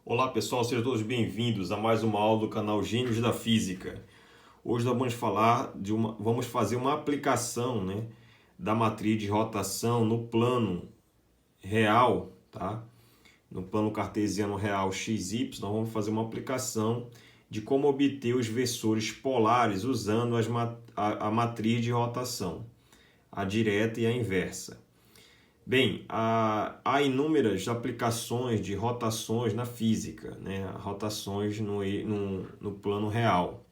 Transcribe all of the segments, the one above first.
Olá pessoal, sejam todos bem-vindos a mais uma aula do canal Gênios da Física. Hoje nós vamos fazer uma aplicação, da matriz de rotação no plano real, tá? No plano cartesiano real XY, nós vamos fazer uma aplicação de como obter os versores polares usando a matriz de rotação, a direta e a inversa. Bem, há inúmeras aplicações de rotações na física, rotações no plano real,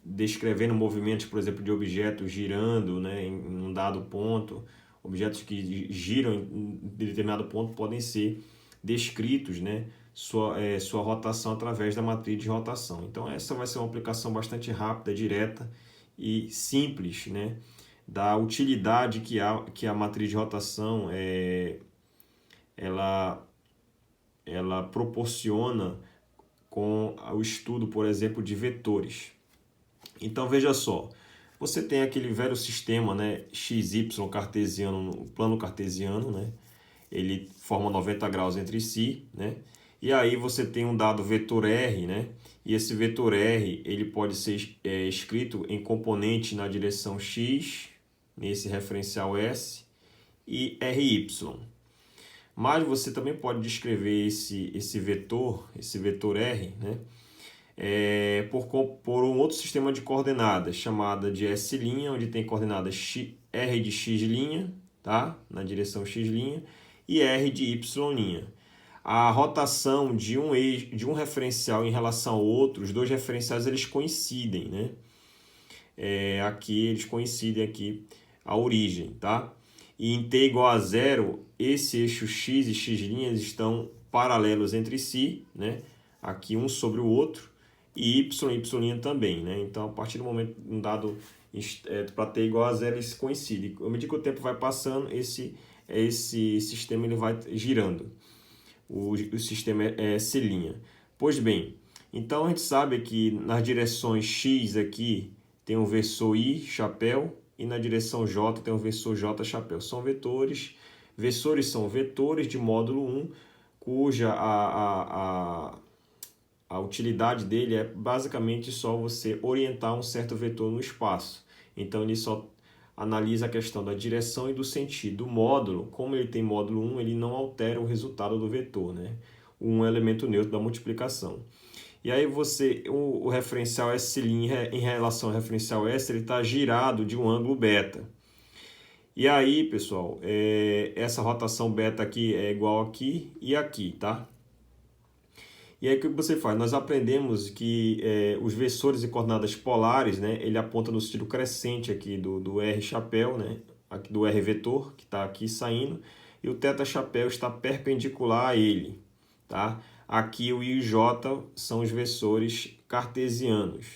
descrevendo movimentos, por exemplo, de objetos girando, em um dado ponto. Objetos que giram em determinado ponto podem ser descritos, sua rotação através da matriz de rotação. Então essa vai ser uma aplicação bastante rápida, direta e simples, da utilidade que a matriz de rotação ela, ela proporciona com o estudo, por exemplo, de vetores. Então veja só, você tem aquele velho sistema, XY cartesiano, no plano cartesiano, ele forma 90 graus entre si, e aí você tem um dado vetor R, e esse vetor R ele pode ser escrito em componente na direção X, nesse referencial S, e RY. Mas você também pode descrever esse vetor R, por um outro sistema de coordenadas, chamada de S', onde tem coordenadas R de X', tá? Na direção X', e R de Y'. A rotação de um referencial em relação ao outro, os dois referenciais eles coincidem, aqui eles coincidem aqui a origem, tá? E em t igual a zero, esse eixo x e x' estão paralelos entre si, aqui um sobre o outro, e y e y' também, Então, a partir do momento um dado para t igual a zero, eles coincidem. À medida que o tempo vai passando, esse sistema ele vai girando. O sistema é S'. Pois bem, então a gente sabe que nas direções x aqui tem um versor I, chapéu, e na direção J tem um versor J, chapéu. São vetores. Versores são vetores de módulo 1, cuja a utilidade dele é basicamente só você orientar um certo vetor no espaço. Então ele só analisa a questão da direção e do sentido. O módulo, como ele tem módulo 1, ele não altera o resultado do vetor, Um elemento neutro da multiplicação. E aí o referencial S' em relação ao referencial S, ele está girado de um ângulo beta. E aí, pessoal, essa rotação beta aqui é igual aqui e aqui, tá? E aí o que você faz? Nós aprendemos que os versores e coordenadas polares, ele aponta no sentido crescente aqui do R chapéu, aqui do R vetor, que está aqui saindo, e o θ chapéu está perpendicular a ele, tá? Aqui o I e o J são os versores cartesianos.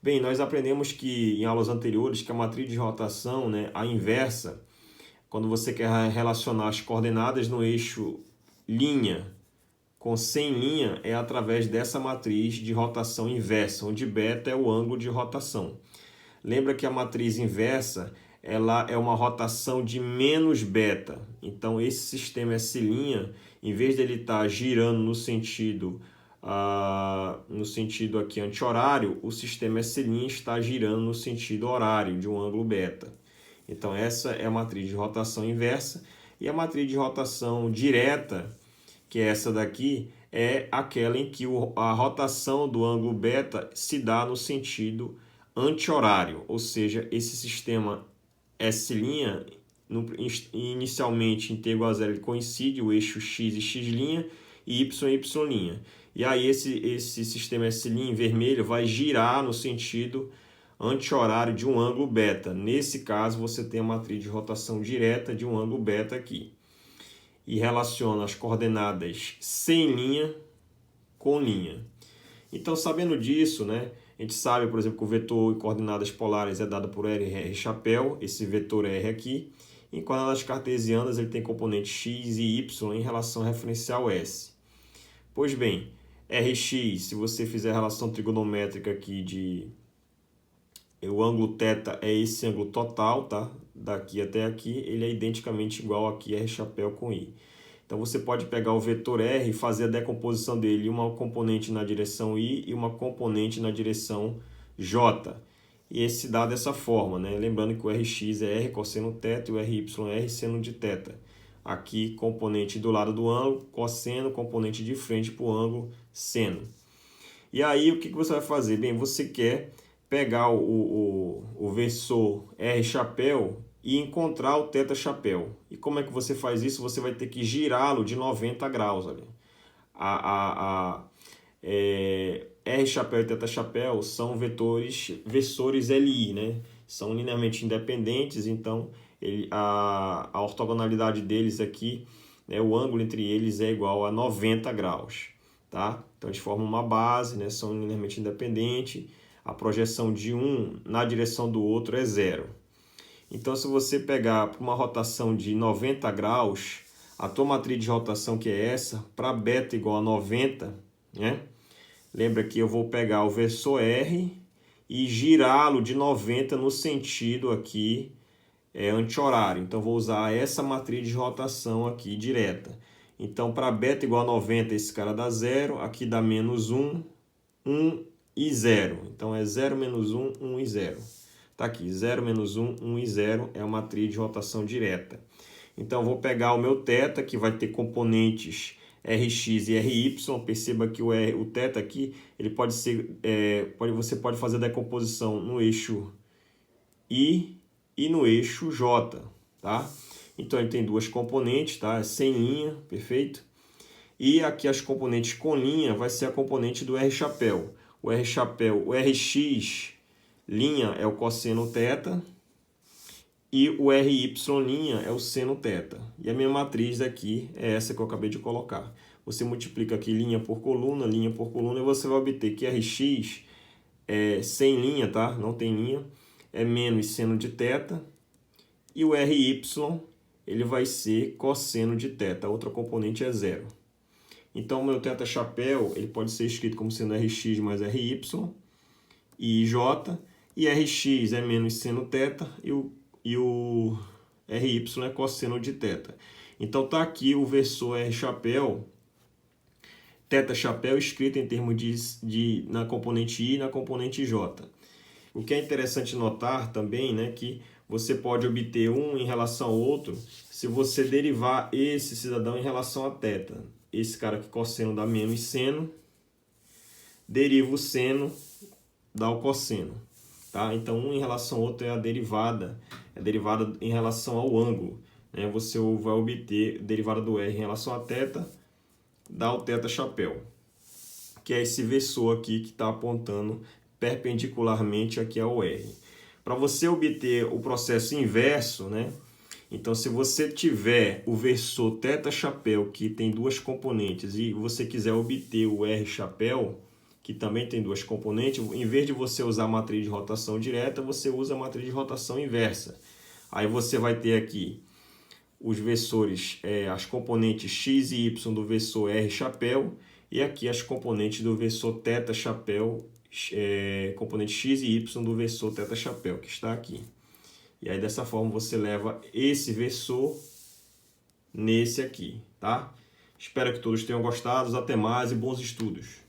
Bem, nós aprendemos que em aulas anteriores que a matriz de rotação, a inversa, quando você quer relacionar as coordenadas no eixo linha com 100 linha, é através dessa matriz de rotação inversa, onde β é o ângulo de rotação. Lembra que a matriz inversa ela é uma rotação de menos beta. Então, esse sistema S', em vez de ele estar girando no sentido aqui anti-horário, o sistema S' está girando no sentido horário, de um ângulo beta. Então, essa é a matriz de rotação inversa. E a matriz de rotação direta, que é essa daqui, é aquela em que a rotação do ângulo beta se dá no sentido anti-horário, ou seja, esse sistema S', inicialmente em t igual a zero, ele coincide o eixo x e x' e y. E aí esse sistema S' em vermelho vai girar no sentido anti-horário de um ângulo beta. Nesse caso, você tem a matriz de rotação direta de um ângulo beta aqui. E relaciona as coordenadas sem linha com linha. Então, sabendo disso, a gente sabe, por exemplo, que o vetor e coordenadas polares é dado por R chapéu, esse vetor R aqui. Em coordenadas cartesianas, ele tem componentes x e y em relação ao referencial S. Pois bem, Rx, se você fizer a relação trigonométrica aqui o ângulo θ é esse ângulo total, tá? Daqui até aqui, ele é identicamente igual aqui a R chapéu com I. Então você pode pegar o vetor R e fazer a decomposição dele, uma componente na direção I e uma componente na direção J. E esse se dá dessa forma, né? Lembrando que o Rx é R cosseno θ e o Ry é R seno de θ. Aqui, componente do lado do ângulo, cosseno, componente de frente para o ângulo, seno. E aí, o que você vai fazer? Bem, você quer pegar o versor R chapéu e encontrar o θ chapéu. E como é que você faz isso? Você vai ter que girá-lo de 90 graus. Olha. R chapéu e θ chapéu são versores LI, né? São linearmente independentes, então a ortogonalidade deles aqui, né, o ângulo entre eles é igual a 90 graus. Tá? Então eles formam uma base, né? São linearmente independentes. A projeção de um na direção do outro é zero. Então, se você pegar uma rotação de 90 graus, a tua matriz de rotação, que é essa, para beta igual a 90, né? Lembra que eu vou pegar o versor R e girá-lo de 90 no sentido aqui anti-horário. Então, vou usar essa matriz de rotação aqui direta. Então, para beta igual a 90, esse cara dá 0. Aqui dá menos 1, 1 e 0. Então, é 0, menos 1, 1 e 0. Está aqui, 0, menos 1, 1 e 0 é a matriz de rotação direta. Então, eu vou pegar o meu θ, que vai ter componentes Rx e Ry. Perceba que o θ aqui, ele pode ser, você pode fazer a decomposição no eixo I e no eixo J, tá? Então, ele tem duas componentes, tá? Sem linha, perfeito? E aqui as componentes com linha vai ser a componente do R chapéu. O R chapéu, o Rx linha é o cosseno θ e o Ry linha é o seno θ. E a minha matriz aqui é essa que eu acabei de colocar. Você multiplica aqui linha por coluna, e você vai obter que Rx é sem linha, tá? Não tem linha, é menos seno de θ. E o Ry, ele vai ser cosseno de θ. A outra componente é zero. Então, o meu θ chapéu, ele pode ser escrito como sendo Rx mais Ry e J. E Rx é menos seno θ e o Ry é cosseno de θ. Então, está aqui o versor R chapéu, θ chapéu escrito em termos na componente I e na componente J. O que é interessante notar também, né, que você pode obter um em relação ao outro se você derivar esse cidadão em relação a θ. Esse cara aqui, cosseno, dá menos seno, deriva o seno, dá o cosseno. Tá? Então, um em relação ao outro é a derivada em relação ao ângulo. Né? Você vai obter a derivada do R em relação a θ, dá o θ chapéu, que é esse versor aqui que está apontando perpendicularmente aqui ao R. Para você obter o processo inverso, né? Então, se você tiver o versor θ chapéu, que tem duas componentes, e você quiser obter o R chapéu, que também tem duas componentes, em vez de você usar a matriz de rotação direta, você usa a matriz de rotação inversa. Aí você vai ter aqui os versores, as componentes x e y do versor R chapéu, e aqui as componentes do versor θ chapéu, componente x e y do versor θ chapéu, que está aqui. E aí, dessa forma, você leva esse versor nesse aqui, tá? Espero que todos tenham gostado. Até mais e bons estudos!